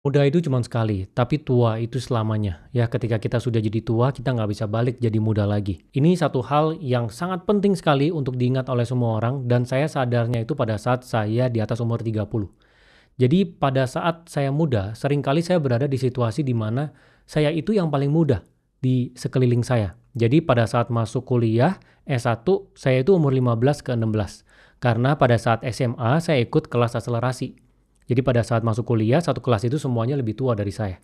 Muda itu cuma sekali, tapi tua itu selamanya. Ya, ketika kita sudah jadi tua, kita nggak bisa balik jadi muda lagi. Ini satu hal yang sangat penting sekali untuk diingat oleh semua orang, dan saya sadarnya itu pada saat saya di atas umur 30. Jadi pada saat saya muda, seringkali saya berada di situasi di mana saya itu yang paling muda di sekeliling saya. Jadi pada saat masuk kuliah S1, saya itu umur 15 ke 16. Karena pada saat SMA, saya ikut kelas akselerasi. Jadi pada saat masuk kuliah, satu kelas itu semuanya lebih tua dari saya.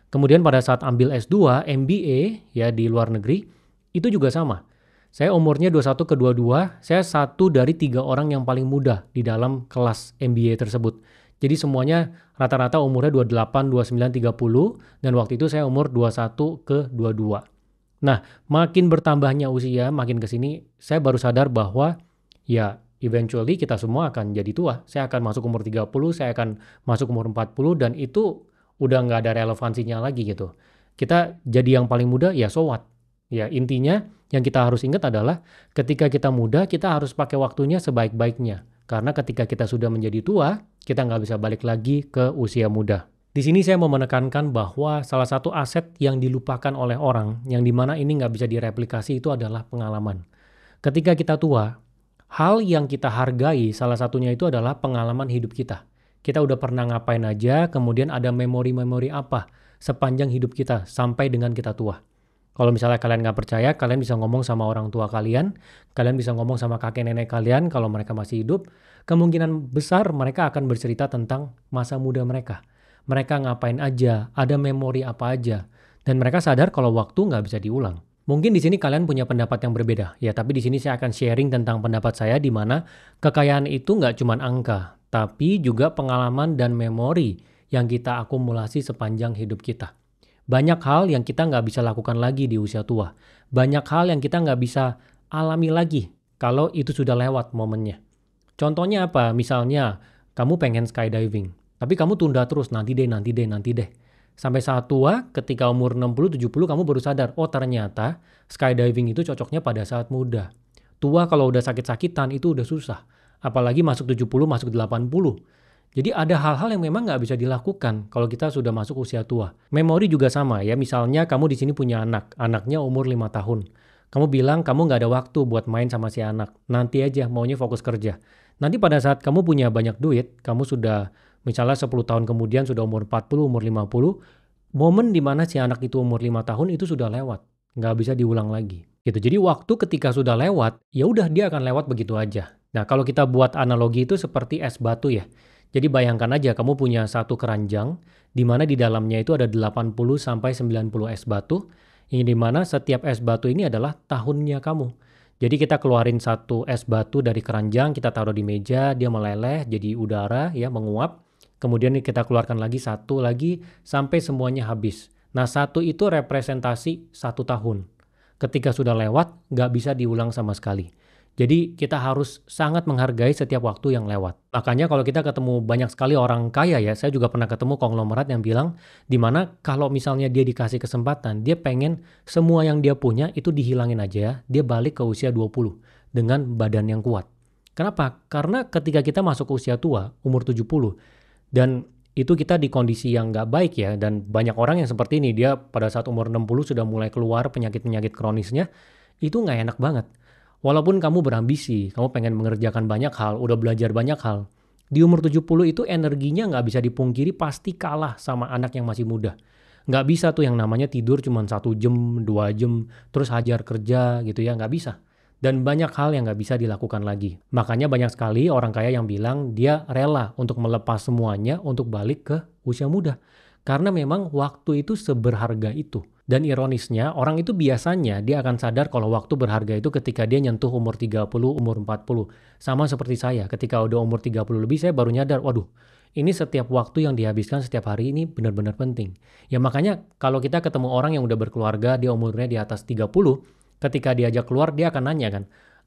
Kemudian pada saat ambil S2, MBA ya di luar negeri, itu juga sama. Saya umurnya 21 ke 22, saya satu dari 3 orang yang paling muda di dalam kelas MBA tersebut. Jadi semuanya rata-rata umurnya 28, 29, 30, dan waktu itu saya umur 21 ke 22. Nah, makin bertambahnya usia, makin ke sini, saya baru sadar bahwa ya eventually kita semua akan jadi tua. Saya akan masuk umur 30, saya akan masuk umur 40, dan itu udah nggak ada relevansinya lagi gitu. Kita jadi yang paling muda, ya so what? Ya intinya yang kita harus ingat adalah ketika kita muda, kita harus pakai waktunya sebaik-baiknya. Karena ketika kita sudah menjadi tua, kita nggak bisa balik lagi ke usia muda. Di sini saya mau menekankan bahwa salah satu aset yang dilupakan oleh orang, yang dimana ini nggak bisa direplikasi itu adalah pengalaman. Ketika kita tua, hal yang kita hargai salah satunya itu adalah pengalaman hidup kita. Kita udah pernah ngapain aja, kemudian ada memori-memori apa sepanjang hidup kita sampai dengan kita tua. Kalau misalnya kalian nggak percaya, kalian bisa ngomong sama orang tua kalian bisa ngomong sama kakek nenek kalian kalau mereka masih hidup. Kemungkinan besar mereka akan bercerita tentang masa muda mereka. Mereka ngapain aja, ada memori apa aja. Dan mereka sadar kalau waktu nggak bisa diulang. Mungkin di sini kalian punya pendapat yang berbeda, ya. Tapi di sini saya akan sharing tentang pendapat saya di mana kekayaan itu nggak cuma angka, tapi juga pengalaman dan memori yang kita akumulasi sepanjang hidup kita. Banyak hal yang kita nggak bisa lakukan lagi di usia tua. Banyak hal yang kita nggak bisa alami lagi kalau itu sudah lewat momennya. Contohnya apa? Misalnya kamu pengen skydiving, tapi kamu tunda terus, nanti deh, nanti deh, nanti deh. Sampai saat tua, ketika umur 60-70 kamu baru sadar, oh ternyata skydiving itu cocoknya pada saat muda. Tua kalau udah sakit-sakitan itu udah susah. Apalagi masuk 70, masuk 80. Jadi ada hal-hal yang memang nggak bisa dilakukan kalau kita sudah masuk usia tua. Memori juga sama ya, misalnya kamu di sini punya anak, anaknya umur 5 tahun. Kamu bilang kamu nggak ada waktu buat main sama si anak, nanti aja maunya fokus kerja. Nanti pada saat kamu punya banyak duit, kamu sudah misalnya 10 tahun kemudian sudah umur 40, umur 50, momen di mana si anak itu umur 5 tahun itu sudah lewat, nggak bisa diulang lagi. Gitu. Jadi waktu ketika sudah lewat, ya udah dia akan lewat begitu aja. Nah, kalau kita buat analogi itu seperti es batu ya. Jadi bayangkan aja kamu punya satu keranjang di mana di dalamnya itu ada 80 sampai 90 es batu, yang di mana setiap es batu ini adalah tahunnya kamu. Jadi kita keluarin satu es batu dari keranjang, kita taruh di meja, dia meleleh jadi udara ya, menguap. Kemudian kita keluarkan lagi satu lagi sampai semuanya habis. Nah, satu itu representasi 1 tahun. Ketika sudah lewat, nggak bisa diulang sama sekali. Jadi kita harus sangat menghargai setiap waktu yang lewat. Makanya kalau kita ketemu banyak sekali orang kaya ya, saya juga pernah ketemu konglomerat yang bilang, di mana kalau misalnya dia dikasih kesempatan, dia pengen semua yang dia punya itu dihilangin aja, dia balik ke usia 20 dengan badan yang kuat. Kenapa? Karena ketika kita masuk ke usia tua, umur 70, dan itu kita di kondisi yang nggak baik ya, dan banyak orang yang seperti ini, dia pada saat umur 60 sudah mulai keluar penyakit-penyakit kronisnya, itu nggak enak banget. Walaupun kamu berambisi, kamu pengen mengerjakan banyak hal, udah belajar banyak hal, di umur 70 itu energinya nggak bisa dipungkiri pasti kalah sama anak yang masih muda. Nggak bisa tuh yang namanya tidur cuma 1 jam, 2 jam, terus hajar kerja gitu ya, nggak bisa. Dan banyak hal yang nggak bisa dilakukan lagi. Makanya banyak sekali orang kaya yang bilang dia rela untuk melepas semuanya untuk balik ke usia muda. Karena memang waktu itu seberharga itu. Dan ironisnya, orang itu biasanya dia akan sadar kalau waktu berharga itu ketika dia nyentuh umur 30, umur 40. Sama seperti saya, ketika udah umur 30 lebih saya baru nyadar, waduh, ini setiap waktu yang dihabiskan setiap hari ini benar-benar penting. Ya makanya kalau kita ketemu orang yang udah berkeluarga, dia umurnya di atas 30, ketika diajak keluar dia akan nanya kan,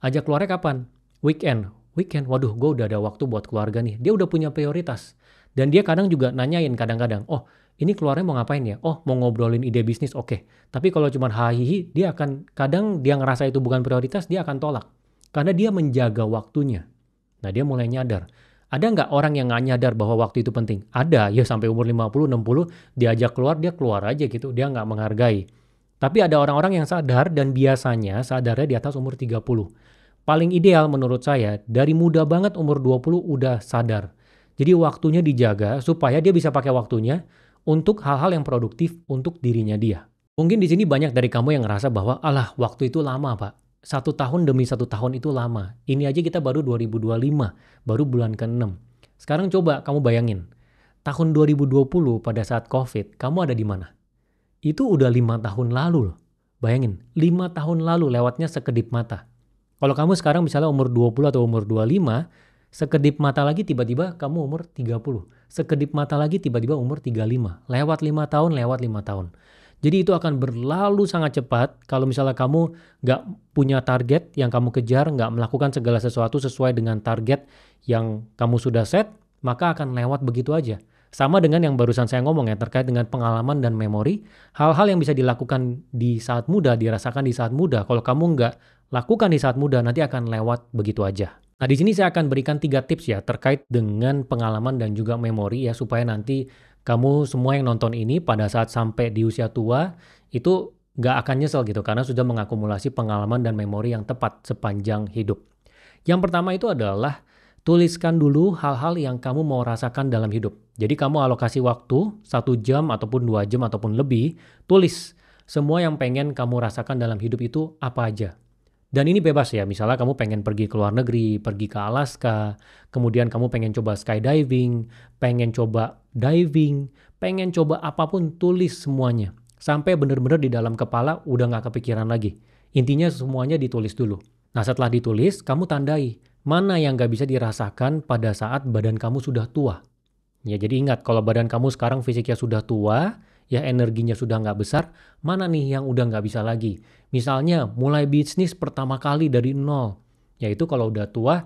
ajak keluarnya kapan? Weekend. Weekend, waduh gue udah ada waktu buat keluarga nih. Dia udah punya prioritas. Dan dia kadang juga nanyain kadang-kadang, oh ini keluarnya mau ngapain ya? Oh, mau ngobrolin ide bisnis, oke. Tapi kalau cuma hahihi, dia akan, kadang dia ngerasa itu bukan prioritas, dia akan tolak. Karena dia menjaga waktunya. Nah, dia mulai nyadar. Ada nggak orang yang nggak nyadar bahwa waktu itu penting? Ada, ya sampai umur 50, 60, diajak keluar, dia keluar aja gitu, dia nggak menghargai. Tapi ada orang-orang yang sadar dan biasanya sadarnya di atas umur 30. Paling ideal menurut saya, dari muda banget umur 20 udah sadar. Jadi waktunya dijaga supaya dia bisa pakai waktunya untuk hal-hal yang produktif untuk dirinya dia. Mungkin di sini banyak dari kamu yang ngerasa bahwa, alah waktu itu lama Pak. 1 tahun demi 1 tahun itu lama. Ini aja kita baru 2025, baru bulan ke-6. Sekarang coba kamu bayangin, tahun 2020 pada saat COVID, kamu ada di mana? Itu udah 5 tahun lalu loh. Bayangin, 5 tahun lalu lewatnya sekedip mata. Kalau kamu sekarang misalnya umur 20 atau umur 25, sekedip mata lagi tiba-tiba kamu umur 30. Sekedip mata lagi tiba-tiba umur 35. Lewat 5 tahun, lewat 5 tahun. Jadi itu akan berlalu sangat cepat kalau misalnya kamu nggak punya target yang kamu kejar, nggak melakukan segala sesuatu sesuai dengan target yang kamu sudah set, maka akan lewat begitu aja. Sama dengan yang barusan saya ngomong ya, terkait dengan pengalaman dan memori, hal-hal yang bisa dilakukan di saat muda, dirasakan di saat muda, kalau kamu nggak lakukan di saat muda, nanti akan lewat begitu aja. Nah, di sini saya akan berikan 3 tips ya, terkait dengan pengalaman dan juga memori ya, supaya nanti kamu semua yang nonton ini pada saat sampai di usia tua, itu nggak akan nyesel gitu, karena sudah mengakumulasi pengalaman dan memori yang tepat sepanjang hidup. Yang pertama itu adalah tuliskan dulu hal-hal yang kamu mau rasakan dalam hidup. Jadi kamu alokasi waktu 1 jam ataupun 2 jam ataupun lebih, tulis semua yang pengen kamu rasakan dalam hidup itu apa aja. Dan ini bebas ya, misalnya kamu pengen pergi ke luar negeri, pergi ke Alaska, kemudian kamu pengen coba skydiving, pengen coba diving, pengen coba apapun, tulis semuanya. Sampai benar-benar di dalam kepala udah nggak kepikiran lagi. Intinya semuanya ditulis dulu. Nah setelah ditulis, kamu tandai mana yang nggak bisa dirasakan pada saat badan kamu sudah tua. Ya jadi ingat, kalau badan kamu sekarang fisiknya sudah tua, ya energinya sudah nggak besar, mana nih yang udah nggak bisa lagi. Misalnya mulai bisnis pertama kali dari nol, yaitu kalau udah tua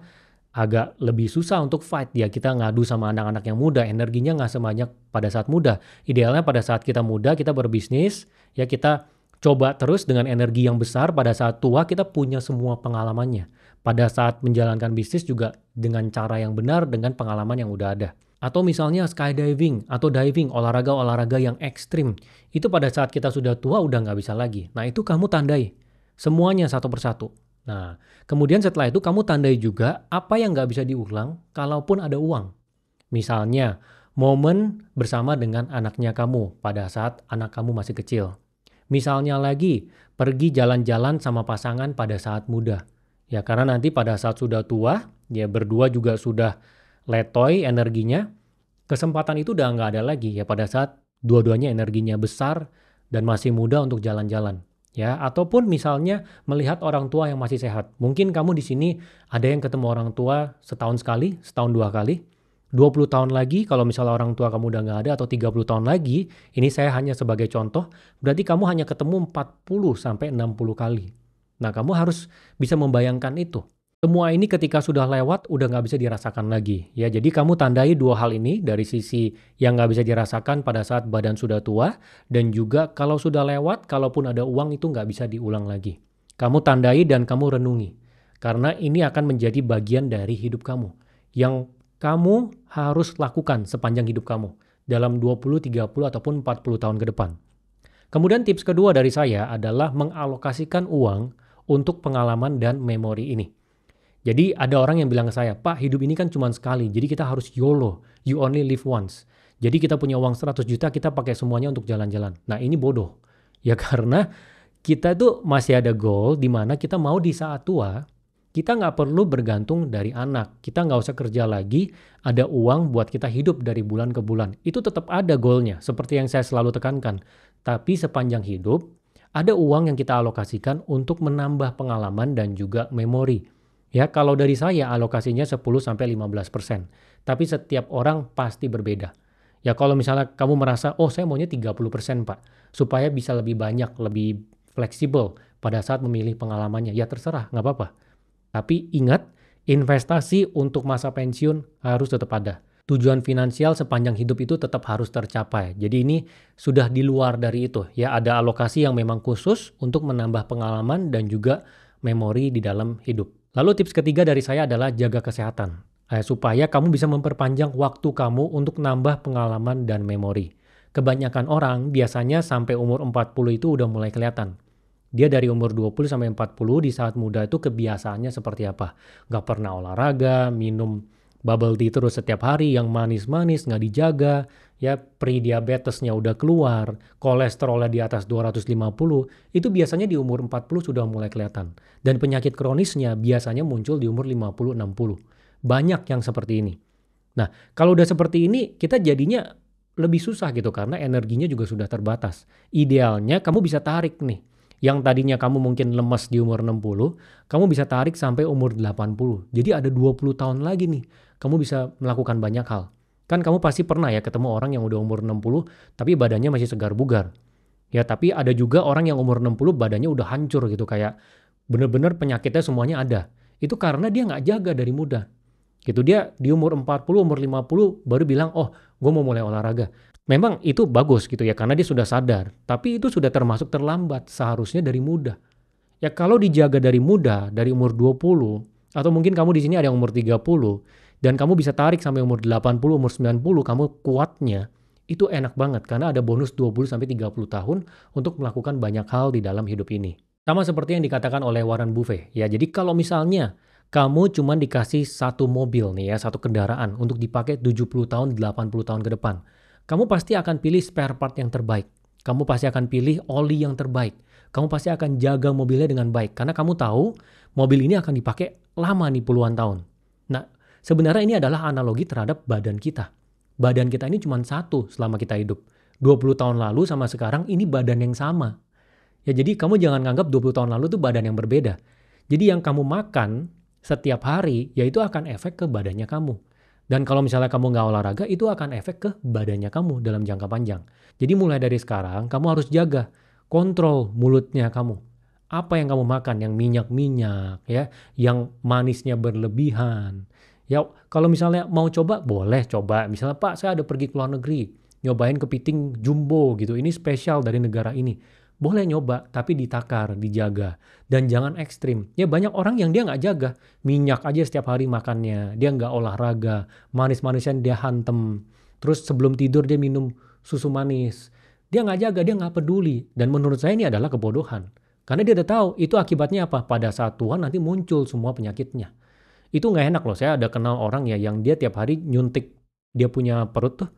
agak lebih susah untuk fight ya, kita ngadu sama anak-anak yang muda, energinya nggak sebanyak pada saat muda. Idealnya pada saat kita muda kita berbisnis, ya kita coba terus dengan energi yang besar, pada saat tua kita punya semua pengalamannya. Pada saat menjalankan bisnis juga dengan cara yang benar, dengan pengalaman yang udah ada. Atau misalnya skydiving atau diving, olahraga-olahraga yang ekstrim. Itu pada saat kita sudah tua udah nggak bisa lagi. Nah itu kamu tandai. Semuanya satu persatu. Nah kemudian setelah itu kamu tandai juga apa yang nggak bisa diulang kalaupun ada uang. Misalnya momen bersama dengan anaknya kamu pada saat anak kamu masih kecil. Misalnya lagi pergi jalan-jalan sama pasangan pada saat muda. Ya karena nanti pada saat sudah tua, ya berdua juga sudah letoy energinya, kesempatan itu udah nggak ada lagi ya pada saat dua-duanya energinya besar dan masih muda untuk jalan-jalan. Ya, ataupun misalnya melihat orang tua yang masih sehat. Mungkin kamu di sini ada yang ketemu orang tua setahun sekali, setahun 2 kali. 20 tahun lagi kalau misalnya orang tua kamu udah nggak ada atau 30 tahun lagi, ini saya hanya sebagai contoh, berarti kamu hanya ketemu 40 sampai 60 kali. Nah, kamu harus bisa membayangkan itu. Semua ini ketika sudah lewat udah nggak bisa dirasakan lagi. Ya, jadi kamu tandai 2 hal ini dari sisi yang nggak bisa dirasakan pada saat badan sudah tua, dan juga kalau sudah lewat, kalaupun ada uang itu nggak bisa diulang lagi. Kamu tandai dan kamu renungi. Karena ini akan menjadi bagian dari hidup kamu. Yang kamu harus lakukan sepanjang hidup kamu. Dalam 20, 30, ataupun 40 tahun ke depan. Kemudian tips kedua dari saya adalah mengalokasikan uang untuk pengalaman dan memori ini. Jadi ada orang yang bilang ke saya, Pak hidup ini kan cuma sekali, jadi kita harus YOLO, you only live once. Jadi kita punya uang 100 juta, kita pakai semuanya untuk jalan-jalan. Nah ini bodoh. Ya karena kita tuh masih ada goal di mana kita mau di saat tua, kita nggak perlu bergantung dari anak. Kita nggak usah kerja lagi, ada uang buat kita hidup dari bulan ke bulan. Itu tetap ada goalnya, seperti yang saya selalu tekankan. Tapi sepanjang hidup, ada uang yang kita alokasikan untuk menambah pengalaman dan juga memori. Ya, kalau dari saya alokasinya 10-15%. Tapi setiap orang pasti berbeda. Ya, kalau misalnya kamu merasa, oh saya maunya 30% Pak. Supaya bisa lebih banyak, lebih fleksibel pada saat memilih pengalamannya. Ya terserah, nggak apa-apa. Tapi ingat, investasi untuk masa pensiun harus tetap ada. Tujuan finansial sepanjang hidup itu tetap harus tercapai. Jadi ini sudah di luar dari itu. Ya, ada alokasi yang memang khusus untuk menambah pengalaman dan juga memori di dalam hidup. Lalu tips ketiga dari saya adalah jaga kesehatan. supaya kamu bisa memperpanjang waktu kamu untuk nambah pengalaman dan memori. Kebanyakan orang biasanya sampai umur 40 itu udah mulai kelihatan. Dia dari umur 20 sampai 40 di saat muda itu kebiasaannya seperti apa. Nggak pernah olahraga, minum bubble tea terus setiap hari yang manis-manis, nggak dijaga, ya pre-diabetesnya udah keluar, kolesterolnya di atas 250, itu biasanya di umur 40 sudah mulai kelihatan. Dan penyakit kronisnya biasanya muncul di umur 50-60. Banyak yang seperti ini. Nah, kalau udah seperti ini, kita jadinya lebih susah gitu karena energinya juga sudah terbatas. Idealnya kamu bisa tarik nih. Yang tadinya kamu mungkin lemas di umur 60, kamu bisa tarik sampai umur 80. Jadi ada 20 tahun lagi nih, kamu bisa melakukan banyak hal. Kan kamu pasti pernah ya ketemu orang yang udah umur 60, tapi badannya masih segar bugar. Ya, tapi ada juga orang yang umur 60 badannya udah hancur gitu, kayak bener-bener penyakitnya semuanya ada. Itu karena dia nggak jaga dari muda. Gitu, dia di umur 40, umur 50 baru bilang, oh gue mau mulai olahraga. Memang itu bagus gitu ya, karena dia sudah sadar. Tapi itu sudah termasuk terlambat, seharusnya dari muda. Ya kalau dijaga dari muda, dari umur 20, atau mungkin kamu di sini ada yang umur 30, dan kamu bisa tarik sampai umur 80, umur 90, kamu kuatnya, itu enak banget, karena ada bonus 20-30 tahun untuk melakukan banyak hal di dalam hidup ini. Sama seperti yang dikatakan oleh Warren Buffett. Ya, jadi kalau misalnya kamu cuma dikasih satu mobil nih ya, satu kendaraan untuk dipakai 70 tahun, 80 tahun ke depan. Kamu pasti akan pilih spare part yang terbaik. Kamu pasti akan pilih oli yang terbaik. Kamu pasti akan jaga mobilnya dengan baik. Karena kamu tahu mobil ini akan dipakai lama nih puluhan tahun. Nah, sebenarnya ini adalah analogi terhadap badan kita. Badan kita ini cuma satu selama kita hidup. 20 tahun lalu sama sekarang ini badan yang sama. Ya jadi kamu jangan nganggap 20 tahun lalu itu badan yang berbeda. Jadi yang kamu makan setiap hari, ya itu akan efek ke badannya kamu. Dan kalau misalnya kamu nggak olahraga, itu akan efek ke badannya kamu dalam jangka panjang. Jadi mulai dari sekarang, kamu harus jaga, kontrol mulutnya kamu. Apa yang kamu makan, yang minyak-minyak, ya, yang manisnya berlebihan. Ya, kalau misalnya mau coba, boleh coba. Misalnya, Pak, saya ada pergi ke luar negeri, nyobain kepiting jumbo gitu, ini spesial dari negara ini. Boleh nyoba, tapi ditakar, dijaga. Dan jangan ekstrim. Ya banyak orang yang dia nggak jaga. Minyak aja setiap hari makannya. Dia nggak olahraga. Manis-manisan dia hantem. Terus sebelum tidur dia minum susu manis. Dia nggak jaga, dia nggak peduli. Dan menurut saya ini adalah kebodohan. Karena dia udah tahu itu akibatnya apa. Pada saat tua nanti muncul semua penyakitnya. Itu nggak enak loh. Saya ada kenal orang ya yang dia tiap hari nyuntik. Dia punya perut tuh.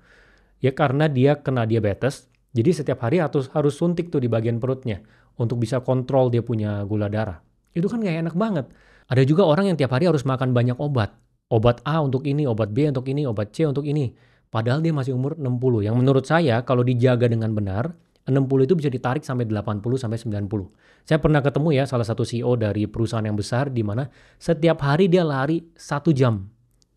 Ya karena dia kena diabetes. Jadi setiap hari harus suntik tuh di bagian perutnya untuk bisa kontrol dia punya gula darah. Itu kan nggak enak banget. Ada juga orang yang tiap hari harus makan banyak obat. Obat A untuk ini, obat B untuk ini, obat C untuk ini. Padahal dia masih umur 60. Yang menurut saya kalau dijaga dengan benar, 60 itu bisa ditarik sampai 80 sampai 90. Saya pernah ketemu ya salah satu CEO dari perusahaan yang besar di mana setiap hari dia lari 1 jam.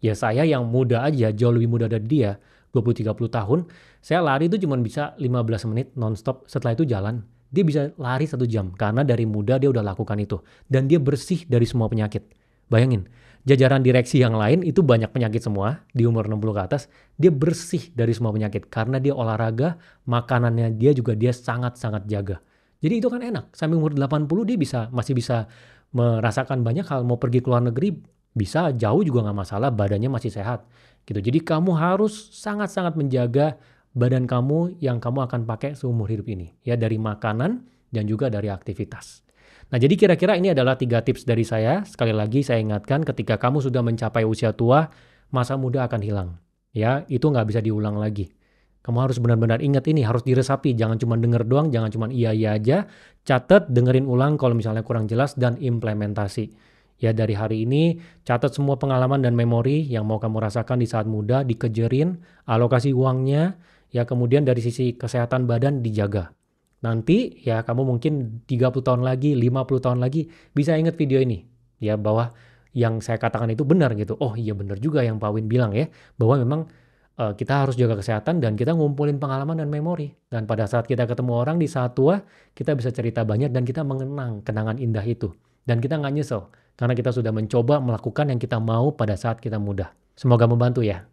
Ya saya yang muda aja, jauh lebih muda dari dia, 20-30 tahun, saya lari itu cuma bisa 15 menit nonstop, setelah itu jalan. Dia bisa lari 1 jam, karena dari muda dia udah lakukan itu. Dan dia bersih dari semua penyakit. Bayangin, jajaran direksi yang lain itu banyak penyakit semua, di umur 60 ke atas, dia bersih dari semua penyakit. Karena dia olahraga, makanannya dia juga dia sangat-sangat jaga. Jadi itu kan enak, sampai umur 80 dia masih bisa merasakan banyak hal, mau pergi ke luar negeri, bisa jauh juga nggak masalah, badannya masih sehat. Gitu. Jadi kamu harus sangat-sangat menjaga badan kamu yang kamu akan pakai seumur hidup ini. Ya dari makanan dan juga dari aktivitas. Nah jadi kira-kira ini adalah 3 tips dari saya. Sekali lagi saya ingatkan ketika kamu sudah mencapai usia tua, masa muda akan hilang. Ya itu nggak bisa diulang lagi. Kamu harus benar-benar ingat ini, harus diresapi. Jangan cuma denger doang, jangan cuma iya-iya aja. Catat, dengerin ulang kalau misalnya kurang jelas, dan implementasi. Ya dari hari ini, catat semua pengalaman dan memori yang mau kamu rasakan di saat muda, dikejerin, alokasi uangnya, ya kemudian dari sisi kesehatan badan dijaga. Nanti ya kamu mungkin 30 tahun lagi, 50 tahun lagi bisa ingat video ini. Ya bahwa yang saya katakan itu benar gitu. Oh iya benar juga yang Pak Win bilang ya, bahwa memang kita harus jaga kesehatan dan kita ngumpulin pengalaman dan memori. Dan pada saat kita ketemu orang di saat tua, kita bisa cerita banyak dan kita mengenang kenangan indah itu. Dan kita nggak nyesel, karena kita sudah mencoba melakukan yang kita mau pada saat kita muda. Semoga membantu ya.